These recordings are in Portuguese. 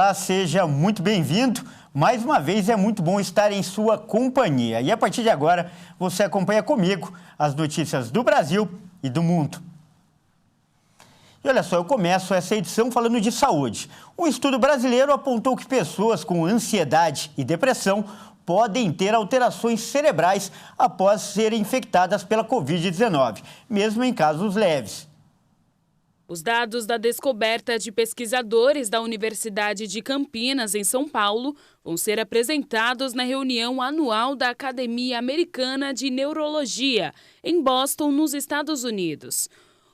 Olá, seja muito bem-vindo. Mais uma vez é muito bom estar em sua companhia. E a partir de agora, você acompanha comigo as notícias do Brasil e do mundo. E olha só, eu começo essa edição falando de saúde. Um estudo brasileiro apontou que pessoas com ansiedade e depressão podem ter alterações cerebrais após serem infectadas pela Covid-19, mesmo em casos leves. Os dados da descoberta de pesquisadores da Universidade de Campinas, em São Paulo, vão ser apresentados na reunião anual da Academia Americana de Neurologia, em Boston, nos Estados Unidos.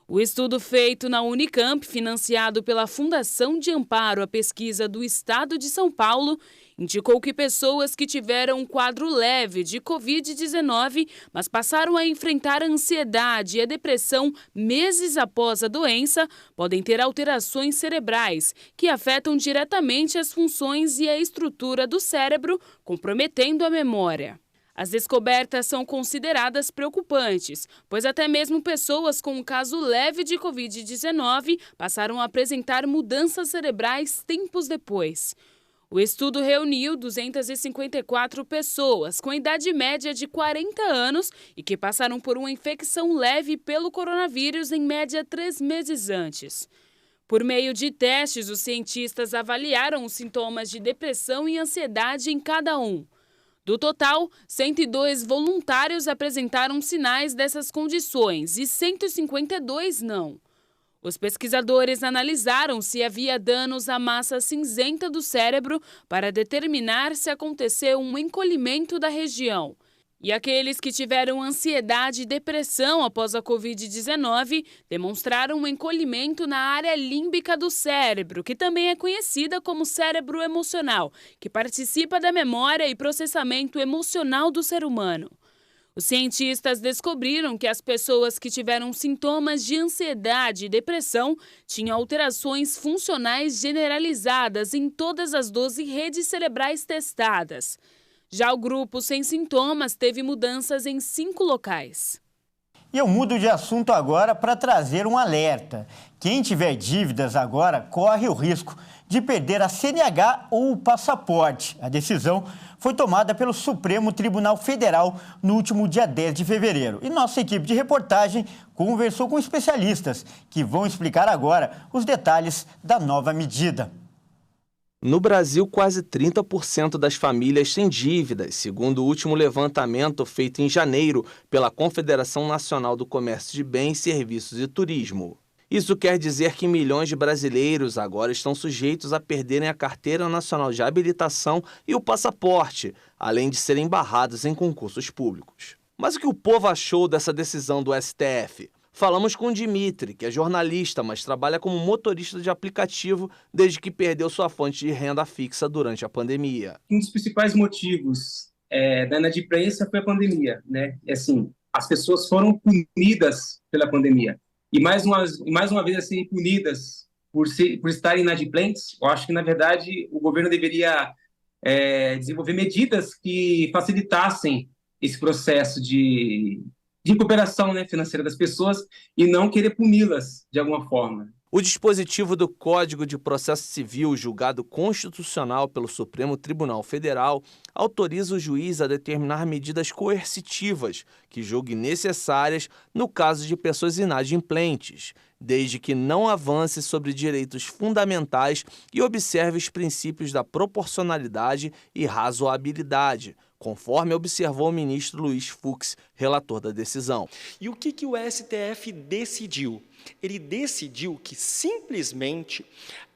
O estudo feito na Unicamp, financiado pela Fundação de Amparo à Pesquisa do Estado de São Paulo, indicou que pessoas que tiveram um quadro leve de Covid-19, mas passaram a enfrentar a ansiedade e a depressão meses após a doença, podem ter alterações cerebrais que afetam diretamente as funções e a estrutura do cérebro, comprometendo a memória. As descobertas são consideradas preocupantes, pois até mesmo pessoas com um caso leve de Covid-19 passaram a apresentar mudanças cerebrais tempos depois. O estudo reuniu 254 pessoas com idade média de 40 anos e que passaram por uma infecção leve pelo coronavírus em média 3 meses antes. Por meio de testes, os cientistas avaliaram os sintomas de depressão e ansiedade em cada um. Do total, 102 voluntários apresentaram sinais dessas condições e 152 não. Os pesquisadores analisaram se havia danos à massa cinzenta do cérebro para determinar se aconteceu um encolhimento da região. E aqueles que tiveram ansiedade e depressão após a Covid-19 demonstraram um encolhimento na área límbica do cérebro, que também é conhecida como cérebro emocional, que participa da memória e processamento emocional do ser humano. Os cientistas descobriram que as pessoas que tiveram sintomas de ansiedade e depressão tinham alterações funcionais generalizadas em todas as 12 redes cerebrais testadas. Já o grupo sem sintomas teve mudanças em 5 locais. E eu mudo de assunto agora para trazer um alerta. Quem tiver dívidas agora corre o risco de perder a CNH ou o passaporte. A decisão foi tomada pelo Supremo Tribunal Federal no último dia 10 de fevereiro. E nossa equipe de reportagem conversou com especialistas que vão explicar agora os detalhes da nova medida. No Brasil, quase 30% das famílias têm dívidas, segundo o último levantamento feito em janeiro pela Confederação Nacional do Comércio de Bens, Serviços e Turismo. Isso quer dizer que milhões de brasileiros agora estão sujeitos a perderem a Carteira Nacional de Habilitação e o passaporte, além de serem barrados em concursos públicos. Mas o que o povo achou dessa decisão do STF? Falamos com o Dimitri, que é jornalista, mas trabalha como motorista de aplicativo desde que perdeu sua fonte de renda fixa durante a pandemia. Um dos principais motivos da inadimplência foi a pandemia, né? Assim, as pessoas foram punidas pela pandemia. E mais uma vez, assim, punidas por estarem inadimplentes. Eu acho que, na verdade, o governo deveria desenvolver medidas que facilitassem esse processo de recuperação, né, financeira das pessoas e não querer puni-las de alguma forma. O dispositivo do Código de Processo Civil, julgado constitucional pelo Supremo Tribunal Federal, autoriza o juiz a determinar medidas coercitivas que julgue necessárias no caso de pessoas inadimplentes, desde que não avance sobre direitos fundamentais e observe os princípios da proporcionalidade e razoabilidade, conforme observou o ministro Luiz Fux, relator da decisão. E o que o STF decidiu? Ele decidiu que simplesmente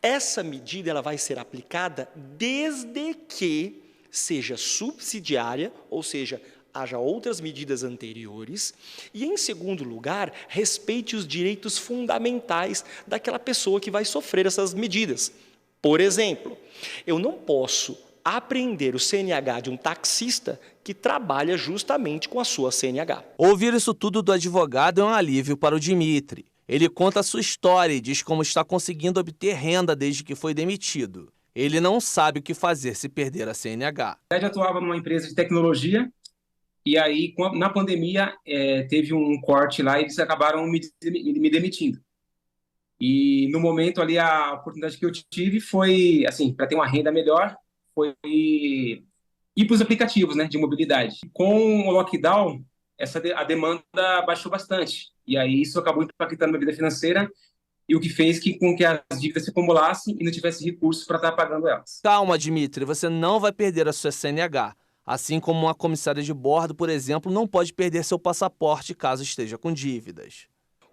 essa medida ela vai ser aplicada desde que seja subsidiária, ou seja, haja outras medidas anteriores, e, em segundo lugar, respeite os direitos fundamentais daquela pessoa que vai sofrer essas medidas. Por exemplo, eu não posso apreender o CNH de um taxista que trabalha justamente com a sua CNH. Ouvir isso tudo do advogado é um alívio para o Dimitri. Ele conta a sua história e diz como está conseguindo obter renda desde que foi demitido. Ele não sabe o que fazer se perder a CNH. Eu atuava numa empresa de tecnologia e aí, na pandemia, teve um corte lá e eles acabaram me demitindo. E no momento ali a oportunidade que eu tive foi, assim, para ter uma renda melhor, foi ir para os aplicativos, né, de mobilidade. Com o lockdown, a demanda baixou bastante. E aí isso acabou impactando minha vida financeira e o que fez com que as dívidas se acumulassem e não tivesse recursos para estar pagando elas. Calma, Dimitri, você não vai perder a sua CNH. Assim como uma comissária de bordo, por exemplo, não pode perder seu passaporte caso esteja com dívidas.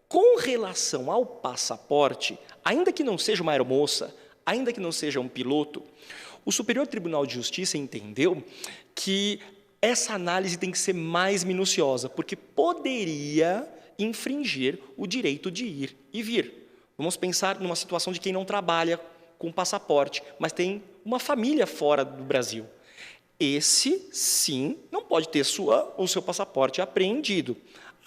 Com relação ao passaporte, ainda que não seja uma aeromoça, ainda que não seja um piloto, o Superior Tribunal de Justiça entendeu que essa análise tem que ser mais minuciosa, porque poderia infringir o direito de ir e vir. Vamos pensar numa situação de quem não trabalha com passaporte, mas tem uma família fora do Brasil. Esse, sim, não pode ter o seu passaporte apreendido.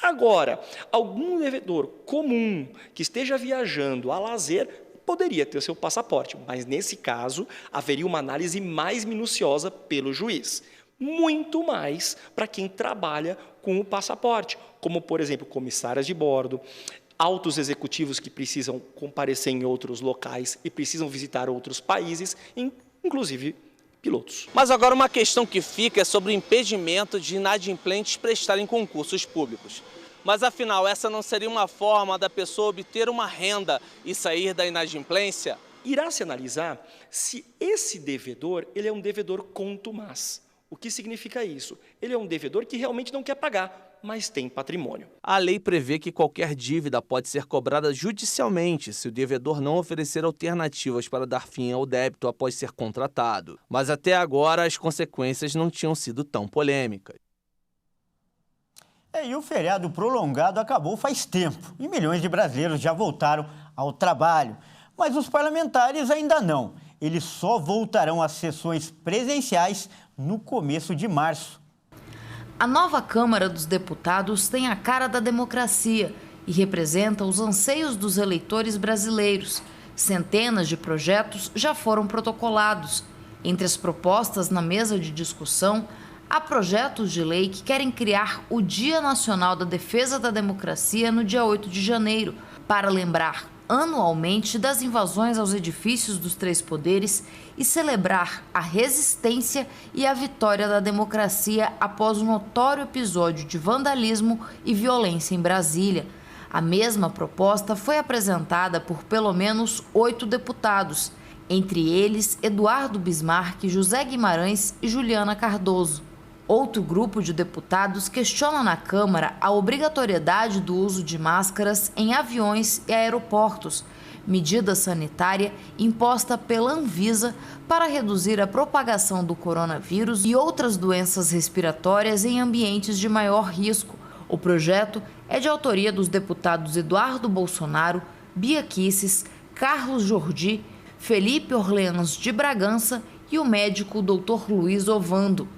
Agora, algum devedor comum que esteja viajando a lazer poderia ter o seu passaporte, mas nesse caso haveria uma análise mais minuciosa pelo juiz. Muito mais para quem trabalha com o passaporte, como, por exemplo, comissárias de bordo, altos executivos que precisam comparecer em outros locais e precisam visitar outros países, inclusive pilotos. Mas agora uma questão que fica é sobre o impedimento de inadimplentes prestarem concursos públicos. Mas afinal, essa não seria uma forma da pessoa obter uma renda e sair da inadimplência? Irá se analisar se esse devedor ele é um devedor contumaz. O que significa isso? Ele é um devedor que realmente não quer pagar, mas tem patrimônio. A lei prevê que qualquer dívida pode ser cobrada judicialmente se o devedor não oferecer alternativas para dar fim ao débito após ser contratado. Mas até agora as consequências não tinham sido tão polêmicas. E o feriado prolongado acabou faz tempo e milhões de brasileiros já voltaram ao trabalho. Mas os parlamentares ainda não. Eles só voltarão às sessões presenciais no começo de março. A nova Câmara dos Deputados tem a cara da democracia e representa os anseios dos eleitores brasileiros. Centenas de projetos já foram protocolados. Entre as propostas na mesa de discussão, há projetos de lei que querem criar o Dia Nacional da Defesa da Democracia no dia 8 de janeiro, para lembrar anualmente das invasões aos edifícios dos três poderes e celebrar a resistência e a vitória da democracia após o notório episódio de vandalismo e violência em Brasília. A mesma proposta foi apresentada por pelo menos 8 deputados, entre eles Eduardo Bismarck, José Guimarães e Juliana Cardoso. Outro grupo de deputados questiona na Câmara a obrigatoriedade do uso de máscaras em aviões e aeroportos, medida sanitária imposta pela Anvisa para reduzir a propagação do coronavírus e outras doenças respiratórias em ambientes de maior risco. O projeto é de autoria dos deputados Eduardo Bolsonaro, Bia Kicis, Carlos Jordi, Felipe Orleans de Bragança e o médico Dr. Luiz Ovando.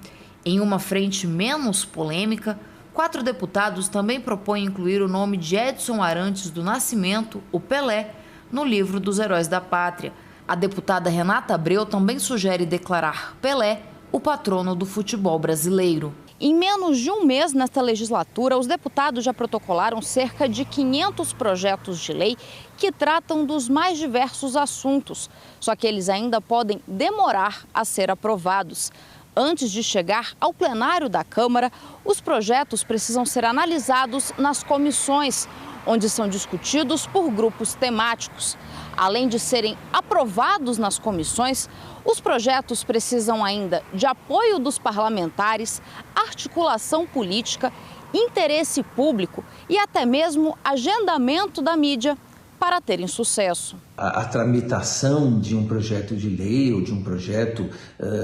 Em uma frente menos polêmica, 4 deputados também propõem incluir o nome de Edson Arantes do Nascimento, o Pelé, no livro dos Heróis da Pátria. A deputada Renata Abreu também sugere declarar Pelé o patrono do futebol brasileiro. Em menos de um mês nesta legislatura, os deputados já protocolaram cerca de 500 projetos de lei que tratam dos mais diversos assuntos. Só que eles ainda podem demorar a ser aprovados. Antes de chegar ao plenário da Câmara, os projetos precisam ser analisados nas comissões, onde são discutidos por grupos temáticos. Além de serem aprovados nas comissões, os projetos precisam ainda de apoio dos parlamentares, articulação política, interesse público e até mesmo agendamento da mídia para terem sucesso. A tramitação de um projeto de lei ou de um projeto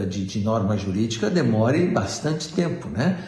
de norma jurídica demora bastante tempo, né?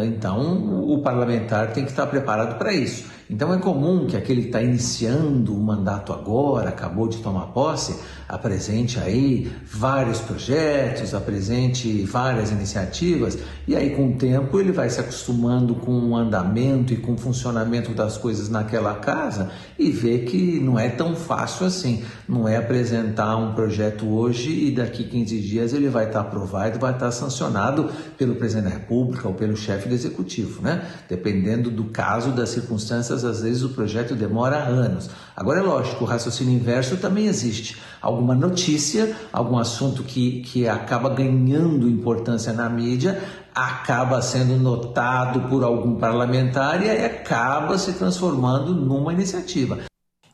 Então, o parlamentar tem que estar preparado para isso. Então, é comum que aquele que está iniciando o mandato agora, acabou de tomar posse, apresente aí vários projetos, apresente várias iniciativas, e aí com o tempo ele vai se acostumando com o andamento e com o funcionamento das coisas naquela casa e vê que não é tão fácil assim. assim, não é apresentar um projeto hoje e daqui 15 dias ele vai estar aprovado, vai estar sancionado pelo presidente da República ou pelo chefe do executivo, né? Dependendo do caso, das circunstâncias, às vezes o projeto demora anos. Agora é lógico, o raciocínio inverso também existe. Alguma notícia, algum assunto que acaba ganhando importância na mídia, acaba sendo notado por algum parlamentar e aí acaba se transformando numa iniciativa.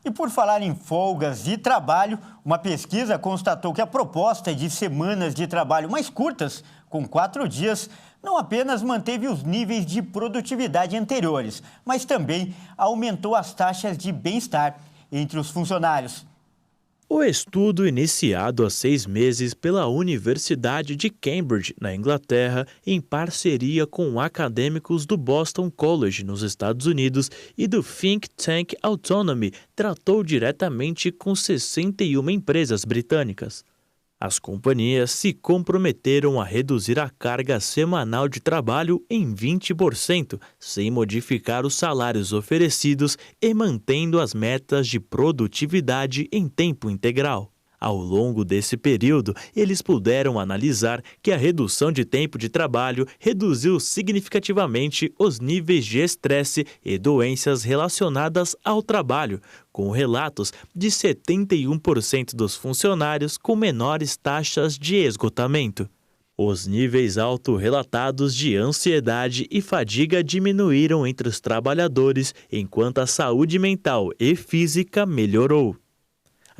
E por falar em folgas e trabalho, uma pesquisa constatou que a proposta de semanas de trabalho mais curtas, com 4 dias, não apenas manteve os níveis de produtividade anteriores, mas também aumentou as taxas de bem-estar entre os funcionários. O estudo, iniciado há 6 meses pela Universidade de Cambridge, na Inglaterra, em parceria com acadêmicos do Boston College, nos Estados Unidos, e do Think Tank Autonomy, tratou diretamente com 61 empresas britânicas. As companhias se comprometeram a reduzir a carga semanal de trabalho em 20%, sem modificar os salários oferecidos e mantendo as metas de produtividade em tempo integral. Ao longo desse período, eles puderam analisar que a redução de tempo de trabalho reduziu significativamente os níveis de estresse e doenças relacionadas ao trabalho, com relatos de 71% dos funcionários com menores taxas de esgotamento. Os níveis autorrelatados de ansiedade e fadiga diminuíram entre os trabalhadores, enquanto a saúde mental e física melhorou.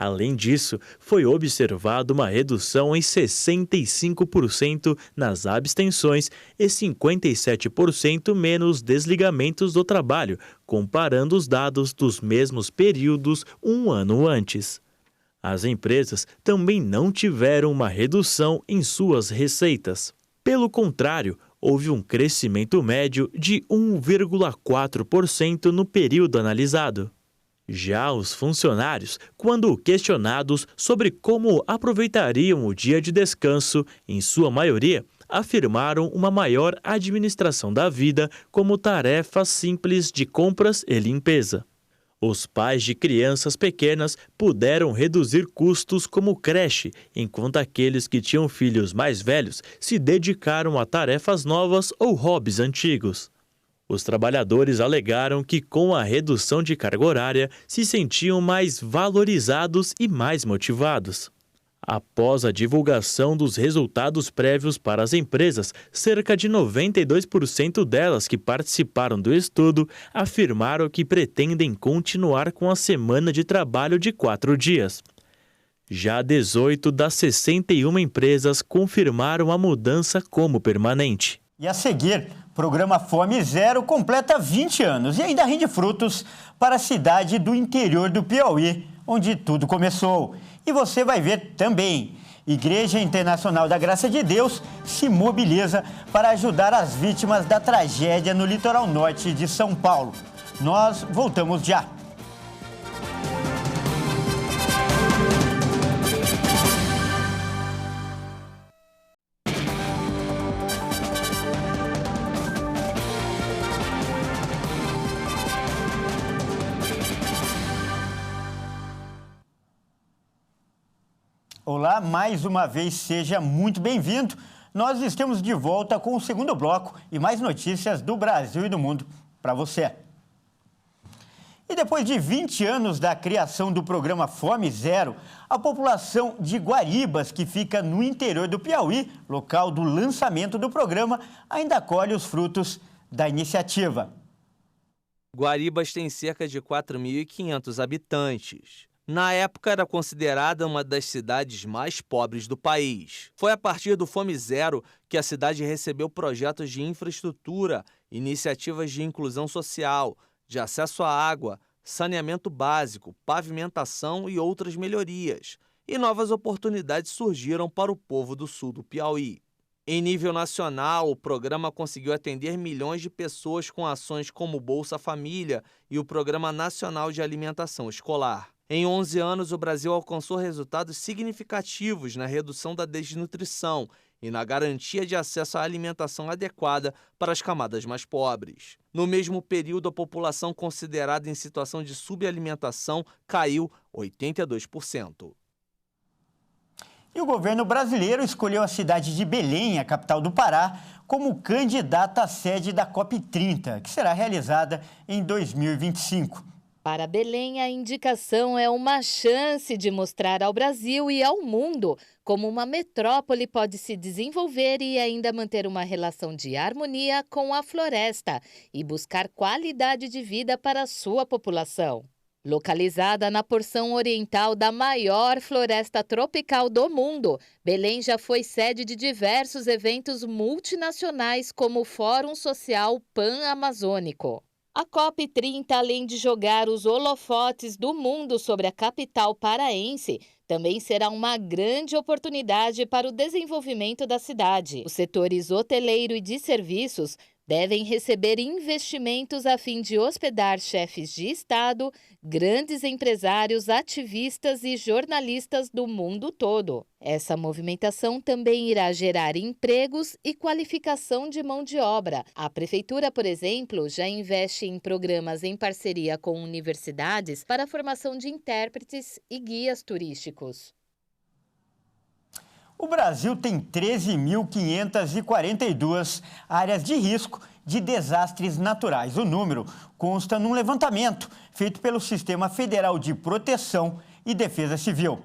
Além disso, foi observada uma redução em 65% nas abstenções e 57% menos desligamentos do trabalho, comparando os dados dos mesmos períodos um ano antes. As empresas também não tiveram uma redução em suas receitas. Pelo contrário, houve um crescimento médio de 1,4% no período analisado. Já os funcionários, quando questionados sobre como aproveitariam o dia de descanso, em sua maioria, afirmaram uma maior administração da vida, como tarefas simples de compras e limpeza. Os pais de crianças pequenas puderam reduzir custos como creche, enquanto aqueles que tinham filhos mais velhos se dedicaram a tarefas novas ou hobbies antigos. Os trabalhadores alegaram que, com a redução de carga horária, se sentiam mais valorizados e mais motivados. Após a divulgação dos resultados prévios para as empresas, cerca de 92% delas que participaram do estudo afirmaram que pretendem continuar com a semana de trabalho de 4 dias. Já 18 das 61 empresas confirmaram a mudança como permanente. E a seguir, o programa Fome Zero completa 20 anos e ainda rende frutos para a cidade do interior do Piauí, onde tudo começou. E você vai ver também. Igreja Internacional da Graça de Deus se mobiliza para ajudar as vítimas da tragédia no litoral norte de São Paulo. Nós voltamos já. Olá, mais uma vez, seja muito bem-vindo. Nós estamos de volta com o segundo bloco e mais notícias do Brasil e do mundo para você. E depois de 20 anos da criação do programa Fome Zero, a população de Guaribas, que fica no interior do Piauí, local do lançamento do programa, ainda colhe os frutos da iniciativa. Guaribas tem cerca de 4.500 habitantes. Na época, era considerada uma das cidades mais pobres do país. Foi a partir do Fome Zero que a cidade recebeu projetos de infraestrutura, iniciativas de inclusão social, de acesso à água, saneamento básico, pavimentação e outras melhorias. E novas oportunidades surgiram para o povo do sul do Piauí. Em nível nacional, o programa conseguiu atender milhões de pessoas com ações como Bolsa Família e o Programa Nacional de Alimentação Escolar. Em 11 anos, o Brasil alcançou resultados significativos na redução da desnutrição e na garantia de acesso à alimentação adequada para as camadas mais pobres. No mesmo período, a população considerada em situação de subalimentação caiu 82%. E o governo brasileiro escolheu a cidade de Belém, a capital do Pará, como candidata à sede da COP30, que será realizada em 2025. Para Belém, a indicação é uma chance de mostrar ao Brasil e ao mundo como uma metrópole pode se desenvolver e ainda manter uma relação de harmonia com a floresta e buscar qualidade de vida para a sua população. Localizada na porção oriental da maior floresta tropical do mundo, Belém já foi sede de diversos eventos multinacionais como o Fórum Social Pan-Amazônico. A COP30, além de jogar os holofotes do mundo sobre a capital paraense, também será uma grande oportunidade para o desenvolvimento da cidade. Os setores hoteleiro e de serviços devem receber investimentos a fim de hospedar chefes de Estado, grandes empresários, ativistas e jornalistas do mundo todo. Essa movimentação também irá gerar empregos e qualificação de mão de obra. A Prefeitura, por exemplo, já investe em programas em parceria com universidades para a formação de intérpretes e guias turísticos. O Brasil tem 13.542 áreas de risco de desastres naturais. O número consta num levantamento feito pelo Sistema Federal de Proteção e Defesa Civil.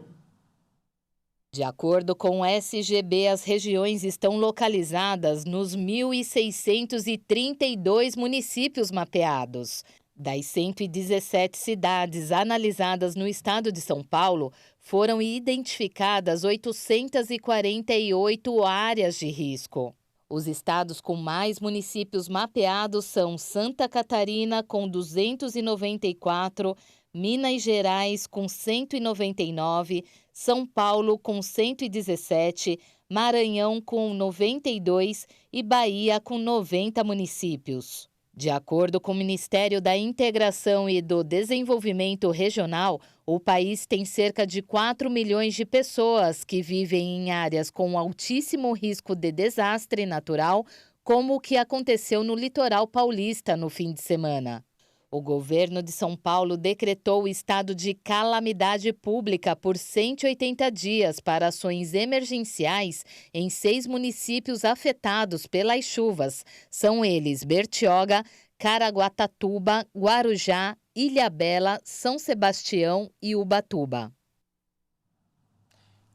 De acordo com o SGB, as regiões estão localizadas nos 1.632 municípios mapeados. Das 117 cidades analisadas no estado de São Paulo, foram identificadas 848 áreas de risco. Os estados com mais municípios mapeados são Santa Catarina, com 294, Minas Gerais, com 199, São Paulo, com 117, Maranhão, com 92 e Bahia, com 90 municípios. De acordo com o Ministério da Integração e do Desenvolvimento Regional, o país tem cerca de 4 milhões de pessoas que vivem em áreas com altíssimo risco de desastre natural, como o que aconteceu no litoral paulista no fim de semana. O governo de São Paulo decretou o estado de calamidade pública por 180 dias para ações emergenciais em 6 municípios afetados pelas chuvas. São eles Bertioga, Caraguatatuba, Guarujá, Ilhabela, São Sebastião e Ubatuba.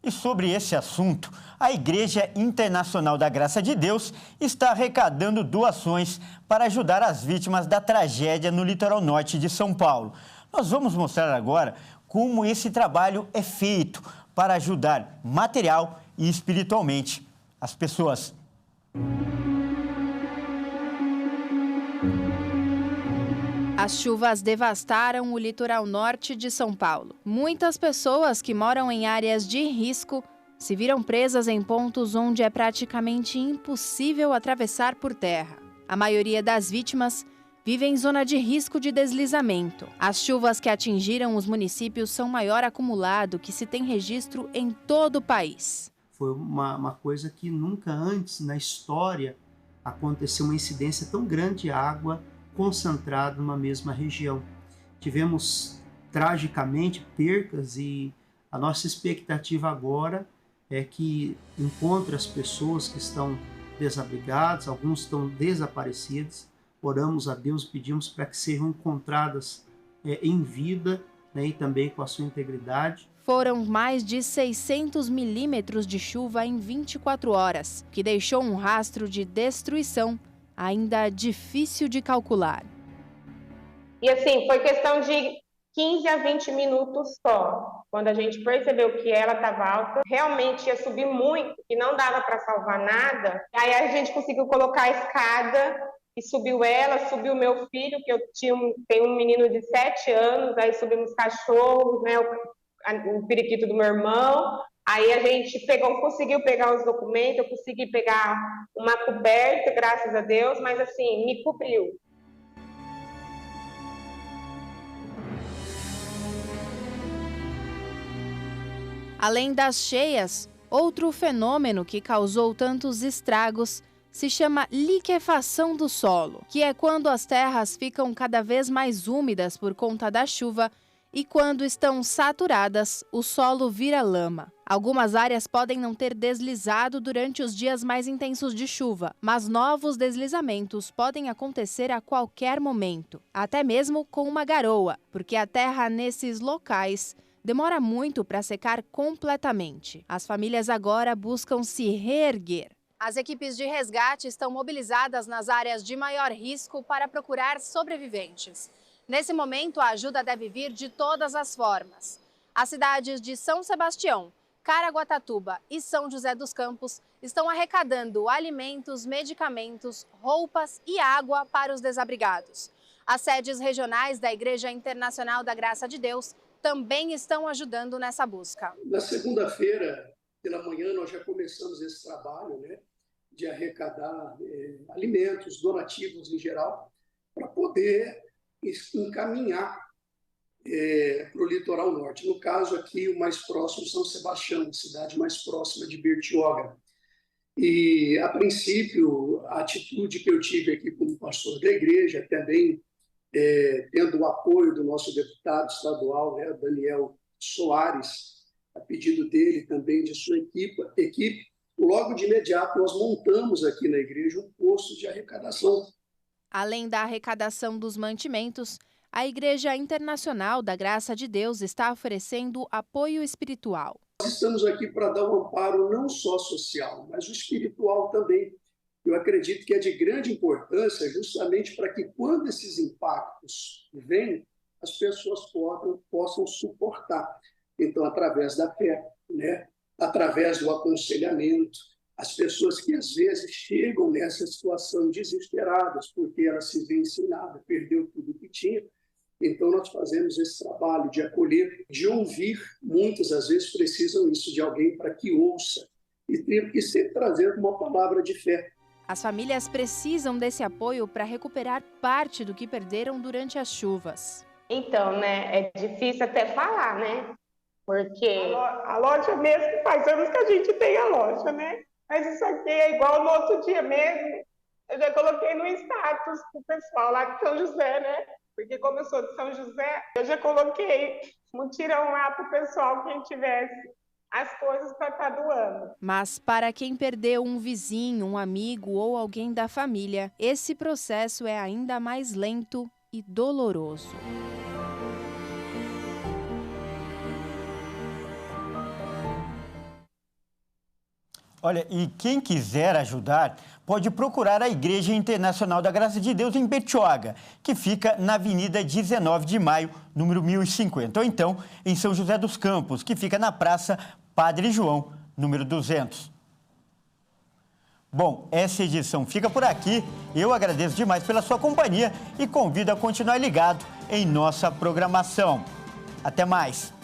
E sobre esse assunto, a Igreja Internacional da Graça de Deus está arrecadando doações para ajudar as vítimas da tragédia no litoral norte de São Paulo. Nós vamos mostrar agora como esse trabalho é feito para ajudar material e espiritualmente as pessoas. As chuvas devastaram o litoral norte de São Paulo. Muitas pessoas que moram em áreas de risco se viram presas em pontos onde é praticamente impossível atravessar por terra. A maioria das vítimas vive em zona de risco de deslizamento. As chuvas que atingiram os municípios são o maior acumulado que se tem registro em todo o país. Foi uma coisa que nunca antes na história aconteceu uma incidência tão grande de água concentrada numa mesma região. Tivemos tragicamente percas e a nossa expectativa agora é que encontre as pessoas que estão desabrigadas, alguns estão desaparecidos. Oramos a Deus, pedimos para que sejam encontradas em vida, né, e também com a sua integridade. Foram mais de 600 milímetros de chuva em 24 horas, que deixou um rastro de destruição ainda difícil de calcular. E assim, foi questão de 15 a 20 minutos só. Quando a gente percebeu que ela estava alta, realmente ia subir muito e não dava para salvar nada. Aí a gente conseguiu colocar a escada e subiu ela, subiu meu filho, que eu tenho um menino de 7 anos, aí subimos cachorros, né, o periquito do meu irmão. Aí a gente conseguiu pegar os documentos, eu consegui pegar uma coberta, graças a Deus, mas assim, me cobriu. Além das cheias, Outro fenômeno que causou tantos estragos se chama liquefação do solo, que é quando as terras ficam cada vez mais úmidas por conta da chuva e quando estão saturadas, o solo vira lama. Algumas áreas podem não ter deslizado durante os dias mais intensos de chuva, mas novos deslizamentos podem acontecer a qualquer momento, até mesmo com uma garoa, porque a terra nesses locais demora muito para secar completamente. As famílias agora buscam se reerguer. As equipes de resgate estão mobilizadas nas áreas de maior risco para procurar sobreviventes. Nesse momento, a ajuda deve vir de todas as formas. As cidades de São Sebastião, Caraguatatuba e São José dos Campos estão arrecadando alimentos, medicamentos, roupas e água para os desabrigados. As sedes regionais da Igreja Internacional da Graça de Deus também estão ajudando nessa busca. Na segunda-feira, pela manhã, nós já começamos esse trabalho, de arrecadar alimentos, donativos em geral, para poder encaminhar para o litoral norte. No caso aqui, o mais próximo, São Sebastião, cidade mais próxima de Bertioga. E, a princípio, a atitude que eu tive aqui como pastor da igreja, também tendo o apoio do nosso deputado estadual, Daniel Soares, a pedido dele também, de sua equipe, logo de imediato nós montamos aqui na igreja um posto de arrecadação. Além da arrecadação dos mantimentos, a Igreja Internacional da Graça de Deus está oferecendo apoio espiritual. Nós estamos aqui para dar um amparo não só social, mas o espiritual também. Eu acredito que é de grande importância justamente para que, quando esses impactos vêm, as pessoas possam suportar. Então, através da fé, através do aconselhamento, as pessoas que às vezes chegam nessa situação desesperadas, porque elas se veem sem nada, perdeu tudo que tinha. Então, nós fazemos esse trabalho de acolher, de ouvir. Muitas, às vezes, precisam isso de alguém para que ouça. E tem que sempre trazer uma palavra de fé. As famílias precisam desse apoio para recuperar parte do que perderam durante as chuvas. Então, é difícil até falar, Porque a loja mesmo, faz anos que a gente tem a loja, Mas isso aqui é igual no outro dia mesmo. Eu já coloquei no status pro pessoal lá de São José, Porque como eu sou de São José, eu já coloquei mutirão lá pro pessoal, quem tivesse as coisas para estar doando. Mas para quem perdeu um vizinho, um amigo ou alguém da família, esse processo é ainda mais lento e doloroso. Olha, e quem quiser ajudar pode procurar a Igreja Internacional da Graça de Deus em Bertioga, que fica na Avenida 19 de Maio, número 1050. Ou então em São José dos Campos, que fica na Praça Padre João, número 200. Bom, essa edição fica por aqui. Eu agradeço demais pela sua companhia e convido a continuar ligado em nossa programação. Até mais!